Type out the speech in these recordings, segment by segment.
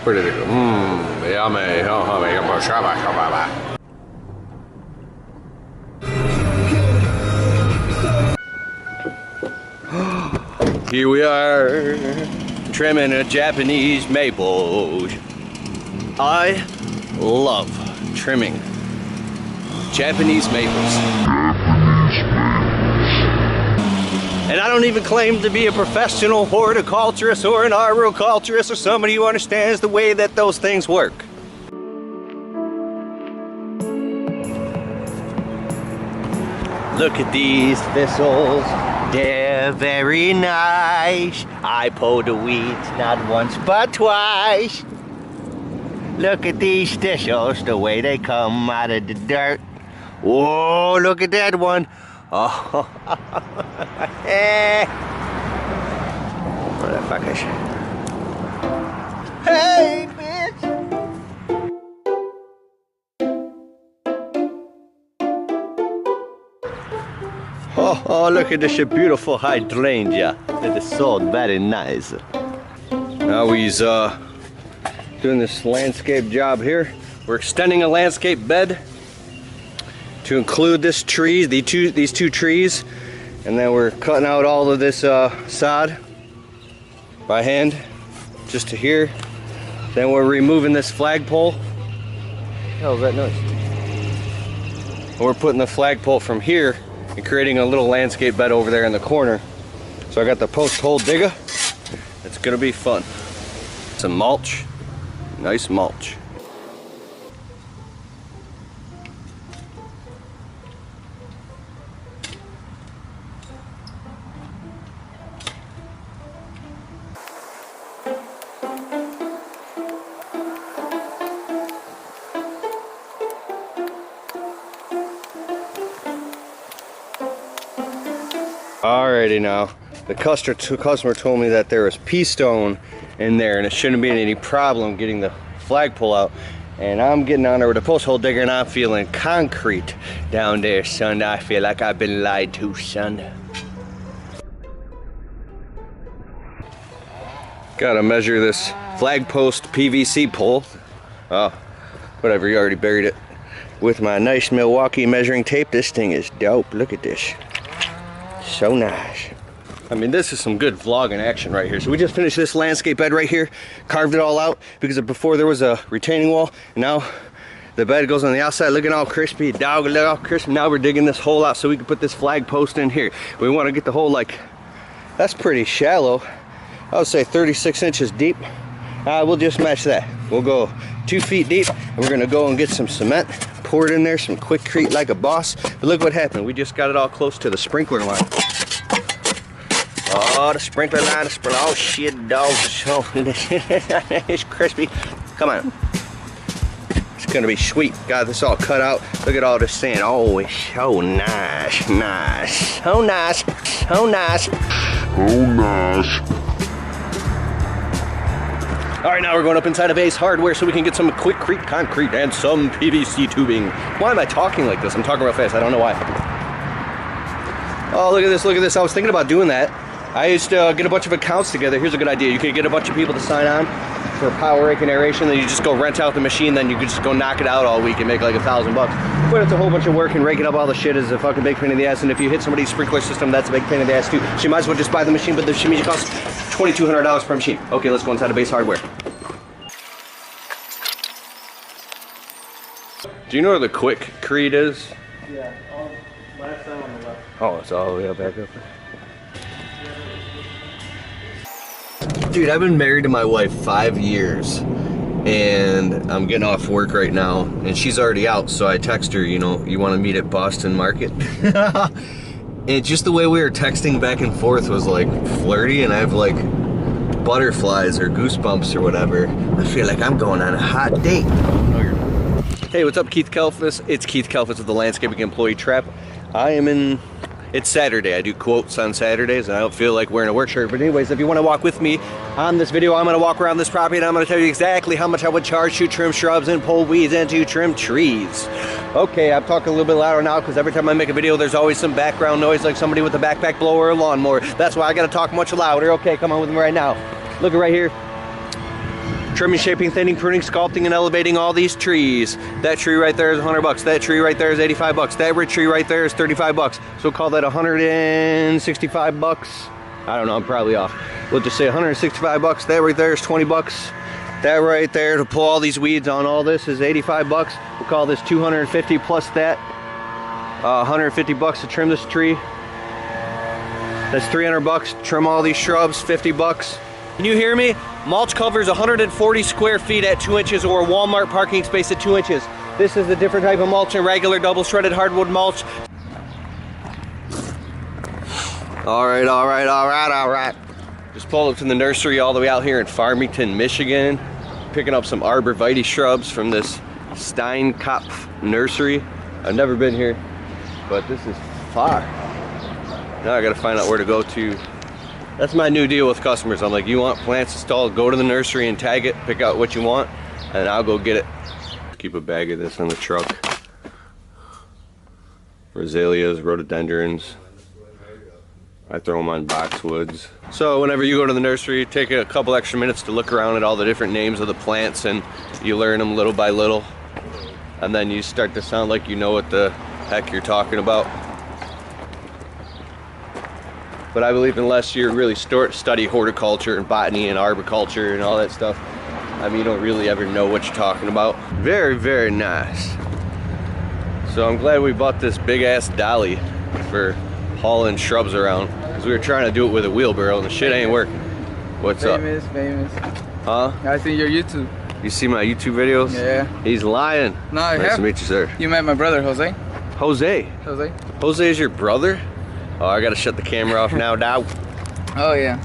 Where did it go? Yummy. Here we are, trimming a Japanese maple. I love trimming Japanese maples. And I don't even claim to be a professional horticulturist or an arboriculturist or somebody who understands the way that those things work. Look at these thistles. They're very nice. I pulled the weeds not once but twice. Look at these thistles, the way they come out of the dirt. Whoa, look at that one. Oh, motherfuckers. Hey, bitch. Oh, look at this beautiful hydrangea. It is so very nice. Now he's doing this landscape job here. We're extending a landscape bed to include these two trees, and then we're cutting out all of this sod by hand just to here. Then we're removing this flagpole. What the hell is that noise? And we're putting the flagpole from here and creating a little landscape bed over there in the corner. So I got the post hole digger. It's gonna be fun. Some mulch, nice mulch. Alrighty, now the customer told me that there was pea stone in there and it shouldn't be any problem getting the flagpole out, and I'm getting on there with a post hole digger and I'm feeling concrete down there, son. I feel like I've been lied to, son. Gotta measure this flag post PVC pole. Oh, whatever, you already buried it. With my nice Milwaukee measuring tape. This thing is dope. Look at this. So nice. I mean, this is some good vlogging action right here. So we just finished this landscape bed right here, carved it all out because before there was a retaining wall, and now the bed goes on the outside looking all crispy. Dog look all crispy. Now we're digging this hole out so we can put this flag post in here. We want to get the hole, like, that's pretty shallow. I would say 36 inches deep. We'll just match that. We'll go 2 feet deep, and we're gonna go and get some cement, pour it in there, some Quikrete like a boss. But look what happened. We just got it all close to the sprinkler line. Oh, the sprinkler line, oh shit, dog. So it's crispy. Come on. It's gonna be sweet. Got this all cut out. Look at all this sand. Oh, it's so nice, nice. So nice, so nice. So nice. All right, now we're going up inside of Ace Hardware so we can get some Quikrete concrete and some PVC tubing. Why am I talking like this? I'm talking real fast. I don't know why. Oh, look at this, look at this. I was thinking about doing that. I used to get a bunch of accounts together. Here's a good idea. You could get a bunch of people to sign on for power rake and aeration, then you just go rent out the machine, then you could just go knock it out all week and make like $1,000 bucks. But it's a whole bunch of work, and raking up all the shit is a fucking big pain in the ass, and if you hit somebody's sprinkler system, that's a big pain in the ass too. So you might as well just buy the machine, but the machine costs $2,200 per machine. Okay, let's go inside of Ace Hardware. Do you know where the Quikrete is? Yeah, last time on the left. Oh, it's all the way up back up there. Dude, I've been married to my wife 5 years, and I'm getting off work right now, and she's already out, so I text her, you know, you want to meet at Boston Market? And just the way we were texting back and forth was like flirty, and I have like butterflies or goosebumps or whatever. I feel like I'm going on a hot date. Hey, what's up, Keith Kalfas? It's Keith Kalfas with the Landscaping Employee Trap. It's Saturday. I do quotes on Saturdays, and I don't feel like wearing a work shirt. But anyways, if you want to walk with me on this video, I'm going to walk around this property, and I'm going to tell you exactly how much I would charge to trim shrubs and pull weeds and to trim trees. Okay, I'm talking a little bit louder now because every time I make a video, there's always some background noise, like somebody with a backpack blower or a lawnmower. That's why I got to talk much louder. Okay, come on with me right now. Look right here. Trimming, shaping, thinning, pruning, sculpting, and elevating all these trees. That tree right there is 100 bucks. That tree right there is 85 bucks. That red tree right there is 35 bucks. So we'll call that 165 bucks. I don't know, I'm probably off. We'll just say 165 bucks. That right there is 20 bucks. That right there to pull all these weeds on all this is 85 bucks. We'll call this 250 plus that. 150 bucks to trim this tree. That's 300 bucks. Trim all these shrubs, 50 bucks. Can you hear me? Mulch covers 140 square feet at 2 inches or a Walmart parking space at 2 inches. This is the different type of mulch and regular double shredded hardwood mulch. All right. Just pulled up to the nursery all the way out here in Farmington, Michigan. Picking up some Arborvitae shrubs from this Steinkopf nursery. I've never been here, but this is far. Now I gotta find out where to go to. That's my new deal with customers. I'm like, you want plants installed, go to the nursery and tag it, pick out what you want, and I'll go get it. Keep a bag of this on the truck. Azaleas, rhododendrons. I throw them on boxwoods. So whenever you go to the nursery, take a couple extra minutes to look around at all the different names of the plants, and you learn them little by little. And then you start to sound like you know what the heck you're talking about. But I believe unless you really study horticulture and botany and arboriculture and all that stuff, I mean, you don't really ever know what you're talking about. Very, very nice. So I'm glad we bought this big ass dolly for hauling shrubs around, because we were trying to do it with a wheelbarrow and the shit ain't working. What's Famous. up? Huh? I see your YouTube. You see my YouTube videos? Yeah. He's lying. No, I Nice have. to meet you, sir. You met my brother, Jose. Jose. Jose is your brother? Oh, I gotta shut the camera off now, Dow. Oh, yeah.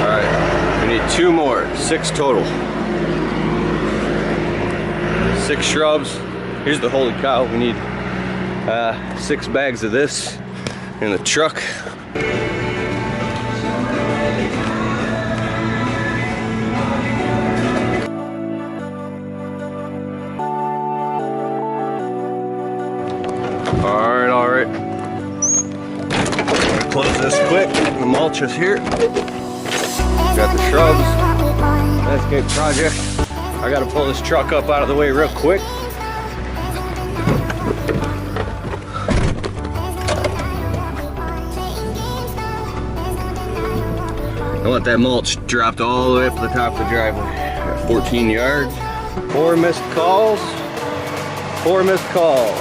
Alright, we need 2 more, 6 total. 6 shrubs. Here's the holy cow. We need 6 bags of this in the truck. Alright. Close this quick. The mulch is here. Got the shrubs. Landscape project. I gotta pull this truck up out of the way real quick. I want that mulch dropped all the way up to the top of the driveway. Got 14 yards. 4 missed calls. 4 missed calls.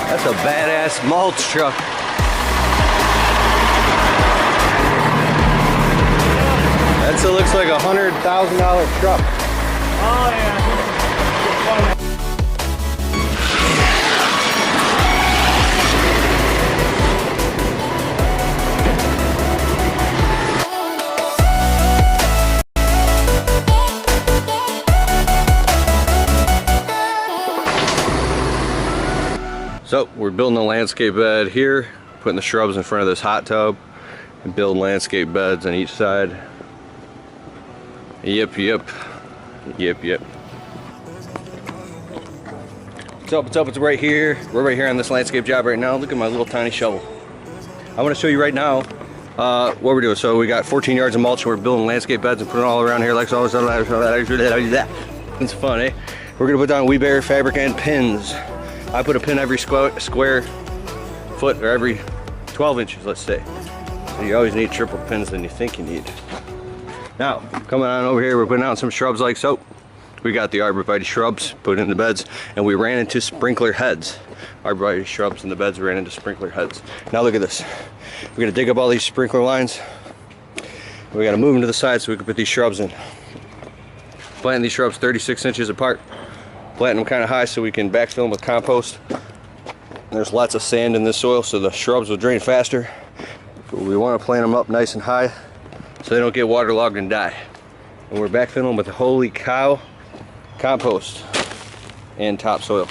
That's a badass mulch truck. That looks like a $100,000 truck. Oh yeah. So we're building a landscape bed here, putting the shrubs in front of this hot tub, and building landscape beds on each side. Yep. What's up? It's right here. We're right here on this landscape job right now. Look at my little tiny shovel. I want to show you right now what we're doing. So we got 14 yards of mulch, and we're building landscape beds and putting it all around here like so. It's fun, eh? We're gonna put down wheat barrier fabric and pins. I put a pin every square foot, or every 12 inches, let's say. So you always need triple pins than you think you need. Now, coming on over here, we're putting out some shrubs like so. We got the Arborvitae shrubs put in the beds, and we ran into sprinkler heads. Arborvitae shrubs in the beds ran into sprinkler heads. Now look at this. We're gonna dig up all these sprinkler lines. We gotta move them to the side so we can put these shrubs in. Planting these shrubs 36 inches apart. Planting them kind of high so we can backfill them with compost. There's lots of sand in this soil, so the shrubs will drain faster. But we want to plant them up nice and high so they don't get waterlogged and die. And we're backfilling them with the holy cow compost and topsoil.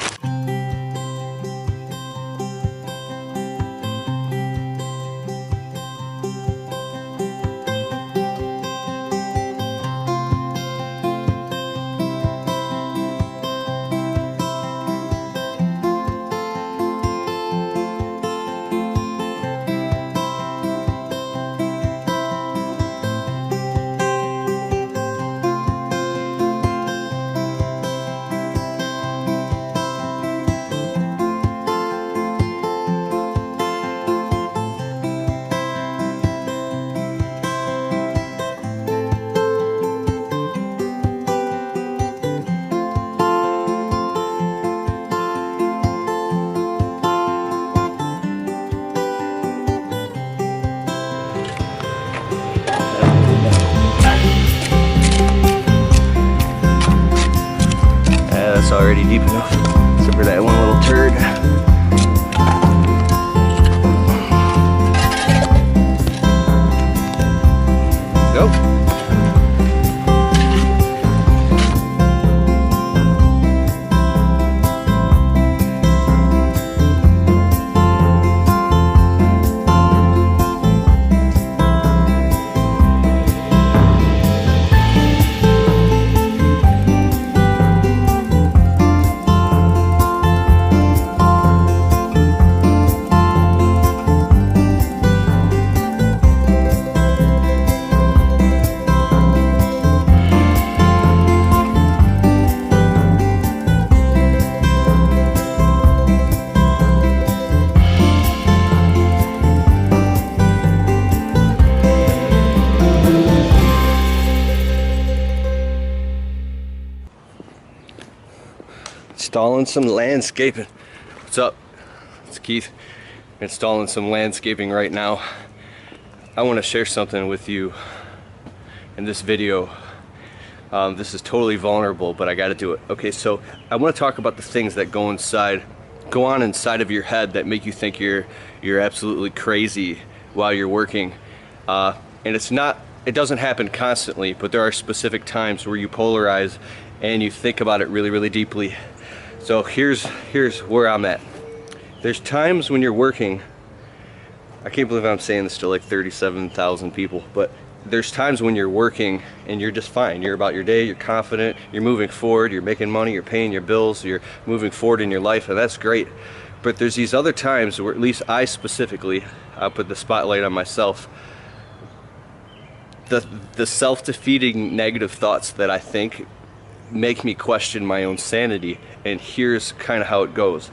this already deep enough, except for that one little turd. Go. Installing some landscaping. What's up? It's Keith. Installing some landscaping right now. I want to share something with you in this video. This is totally vulnerable, but I got to do it. Okay, so I want to talk about the things that go on inside of your head that make you think you're absolutely crazy while you're working. And it doesn't happen constantly, but there are specific times where you polarize and you think about it really, really deeply. So here's where I'm at. There's times when you're working, I can't believe I'm saying this to like 37,000 people, but there's times when you're working and you're just fine. You're about your day, you're confident, you're moving forward, you're making money, you're paying your bills, you're moving forward in your life, and that's great. But there's these other times where, at least I specifically, I'll put the spotlight on myself, the self-defeating negative thoughts that I think make me question my own sanity. And here's kind of how it goes.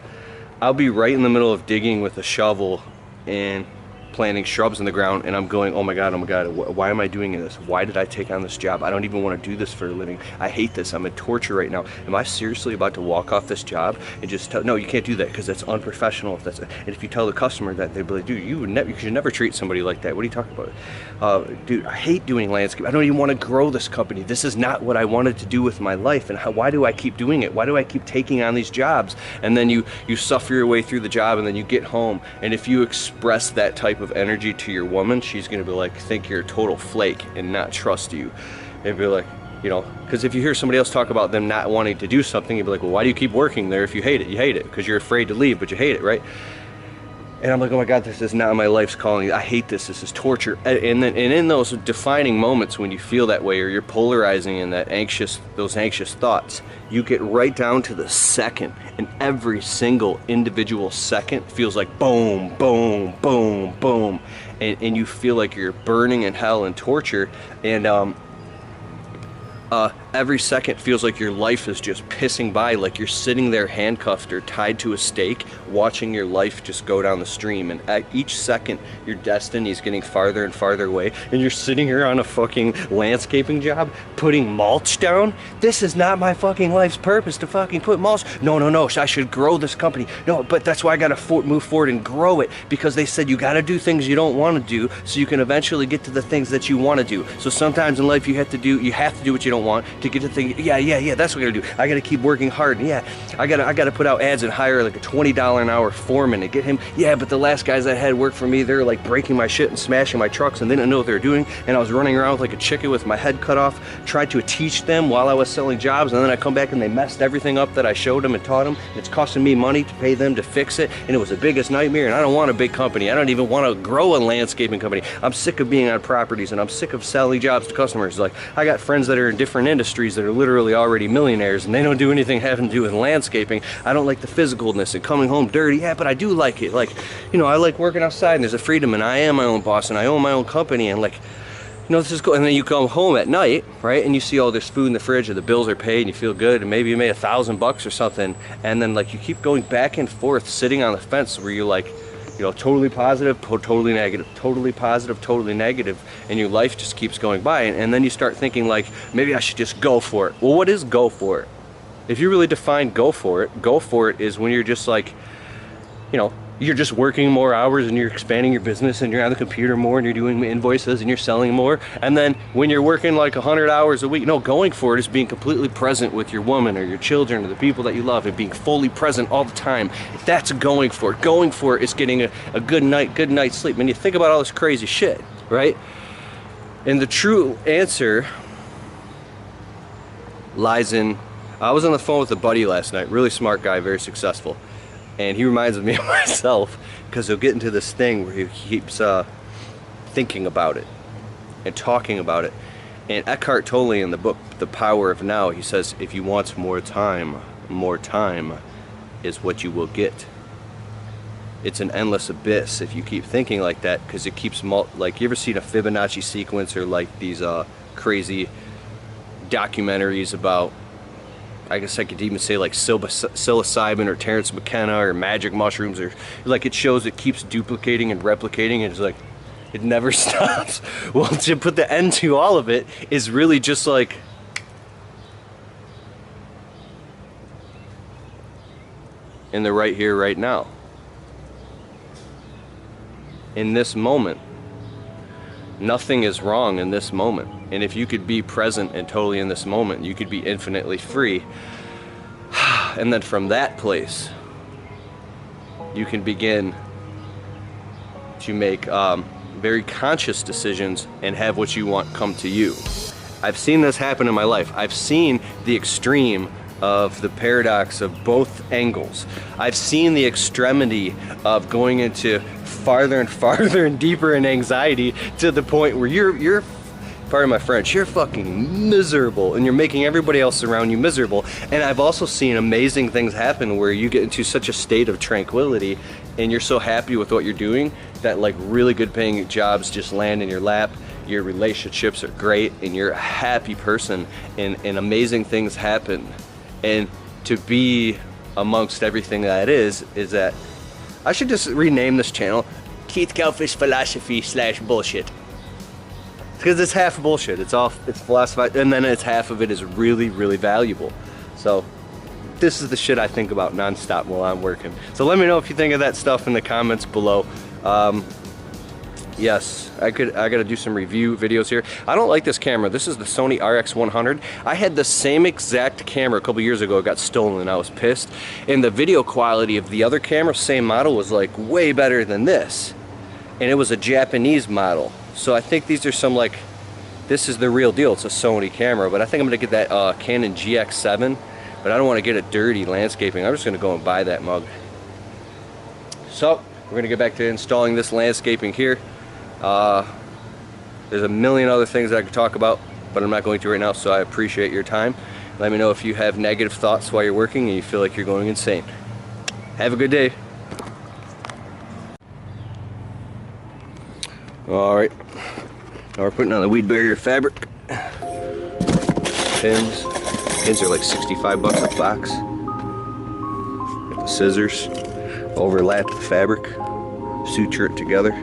I'll be right in the middle of digging with a shovel and planting shrubs in the ground, and I'm going, oh my god, why am I doing this? Why did I take on this job? I don't even want to do this for a living. I hate this. I'm in torture right now. Am I seriously about to walk off this job and just tell, no, you can't do that because that's unprofessional. And if you tell the customer that, they'd be like, dude, you should never treat somebody like that. What are you talking about? Dude, I hate doing landscape. I don't even want to grow this company. This is not what I wanted to do with my life. And why do I keep doing it? Why do I keep taking on these jobs? And then you suffer your way through the job, and then you get home, and if you express that type of energy to your woman, she's gonna be like, think you're a total flake and not trust you. And be like, you know, because if you hear somebody else talk about them not wanting to do something, you'd be like, well, why do you keep working there if you hate it? You hate it because you're afraid to leave, but you hate it, right? And I'm like, oh my god, this is not my life's calling. I hate this. This is torture. And in those defining moments when you feel that way, or you're polarizing in those anxious thoughts, you get right down to the second, and every single individual second feels like boom, boom, boom, boom, and you feel like you're burning in hell and torture, and every second feels like your life is just pissing by, like you're sitting there handcuffed or tied to a stake, watching your life just go down the stream, and at each second your destiny is getting farther and farther away, and you're sitting here on a fucking landscaping job putting mulch down. This is not my fucking life's purpose to fucking put mulch. No, I should grow this company. No, but that's why I gotta move forward and grow it, because they said you gotta do things you don't want to do so you can eventually get to the things that you want to do. So sometimes in life you have to do what you don't want to get to things. Yeah, that's what I gotta do. I gotta keep working hard. Yeah, I gotta put out ads and hire like a $20 an hour foreman and get him. Yeah, but the last guys I had work for me, they're like breaking my shit and smashing my trucks, and they didn't know what they were doing, and I was running around with like a chicken with my head cut off, tried to teach them while I was selling jobs, and then I come back and they messed everything up that I showed them and taught them. It's costing me money to pay them to fix it, and it was the biggest nightmare, and I don't want a big company. I don't even want to grow a landscaping company. I'm sick of being on properties, and I'm sick of selling jobs to customers. Like, I got friends that are in different industries that are literally already millionaires, and they don't do anything having to do with landscaping. I don't like the physicalness and coming home dirty. Yeah, but I do like it. Like, you know, I like working outside, and there's a freedom, and I am my own boss, and I own my own company, and like, you know, this is cool. And then you come home at night, right, and you see all this food in the fridge, and the bills are paid, and you feel good, and maybe you made $1,000 or something, and then like you keep going back and forth, sitting on the fence where you're like, you know, totally positive, totally negative, totally positive, totally negative, and your life just keeps going by, and then you start thinking like, maybe I should just go for it. Well, what is go for it? If you really define go for it is when you're just like, you know, you're just working more hours and you're expanding your business and you're on the computer more and you're doing invoices and you're selling more. And then when you're working like 100 hours a week, no, going for it is being completely present with your woman or your children or the people that you love and being fully present all the time. That's going for it. Going for it is getting a good night's sleep. And you think about all this crazy shit, right? And the true answer lies in, I was on the phone with a buddy last night, really smart guy, very successful. And he reminds me of myself because he'll get into this thing where he keeps thinking about it and talking about it. And Eckhart Tolle in the book, The Power of Now, he says, if you want more time is what you will get. It's an endless abyss if you keep thinking like that, because it keeps, like, you ever seen a Fibonacci sequence or like these crazy documentaries about, I guess I could even say like psilocybin or Terrence McKenna or magic mushrooms, or like it shows it keeps duplicating and replicating and it's like it never stops. Well, to put the end to all of it is really just like in the right here, right now. In this moment. Nothing is wrong in this moment. And if you could be present and totally in this moment, you could be infinitely free. And then from that place, you can begin to make very conscious decisions and have what you want come to you. I've seen this happen in my life. I've seen the extreme of the paradox of both angles. I've seen the extremity of going into farther and farther and deeper in anxiety to the point where you're pardon my French, you're fucking miserable and you're making everybody else around you miserable. And I've also seen amazing things happen where you get into such a state of tranquility and you're so happy with what you're doing that like really good paying jobs just land in your lap, your relationships are great and you're a happy person and amazing things happen. And to be amongst everything that is that I should just rename this channel Keith Kalfas Philosophy / bullshit. Because it's half bullshit. It's philosophy, and then it's half of it is really, really valuable. So this is the shit I think about nonstop while I'm working. So let me know if you think of that stuff in the comments below. Yes, I gotta do some review videos here. I don't like this camera. This is the Sony RX100. I had the same exact camera a couple years ago. It got stolen and I was pissed. And the video quality of the other camera, same model, was like way better than this. And it was a Japanese model. So I think these are some like, this is the real deal. It's a Sony camera, but I think I'm gonna get that Canon GX7, but I don't wanna get a dirty landscaping. I'm just gonna go and buy that mug. So we're gonna get back to installing this landscaping here. There's a million other things that I could talk about, but I'm not going to right now, so I appreciate your time. Let me know if you have negative thoughts while you're working and you feel like you're going insane. Have a good day. Alright, now we're putting on the weed barrier fabric. Pins. Pins are like 65 bucks a box. Get the scissors, overlap the fabric, suture it together.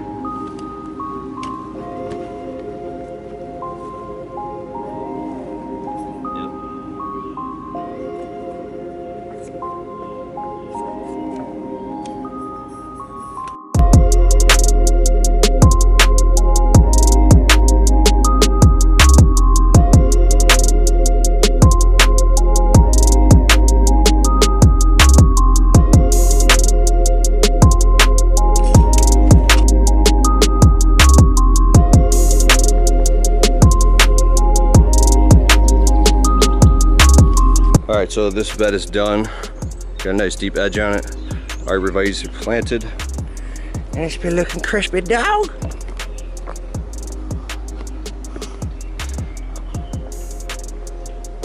Alright, so this bed is done. Got a nice deep edge on it. Arborvitae are planted. And it's been looking crispy, dog.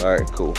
Alright, cool.